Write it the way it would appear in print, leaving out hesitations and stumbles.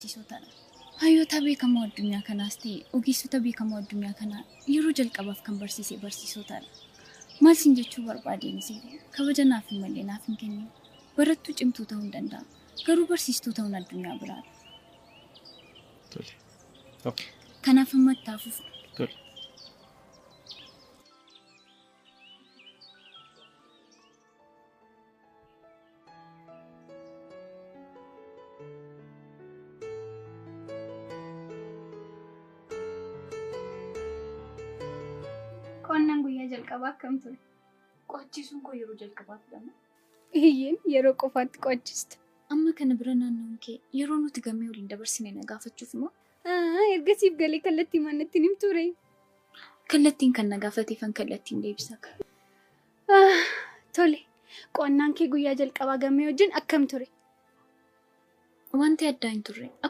Barsiisotadha. Hayyoota beekamoo addunyaa kanaas ta'e ogeessota beekamoo addunyaa kanaa yeroo jalqabaaf kan barsiise barsiisotadha. Maal sin jechuu barbaadeen isin kabaja naaf hin malle naaf hin kennin. Barattuu cimtuu ta'uu hin danda'a. Garuu barsiistuu ta'uun addunyaa biraadha. Tole. Okay. Kanaaf amma itti hafuuf. Tole. Qonnaan guyyaa jalqabaa akkam ture? Qo'achiisuun koo yeroo jalqabaaf lama. Iyyeen yeroo qofaatti qo'achista. Amma kana bira naannoon kee yeroo nuti gammee waliin dabarsine na gaafachuuf moo? Ergasiif galee kallattii maannatti nim ture. Kallattiin kan na gaafateefan kallattiin deebisa. Tole. Qonnaan kee guyyaa jalqabaa gammee wajjin akkam ture? Wanti addaa hin turre.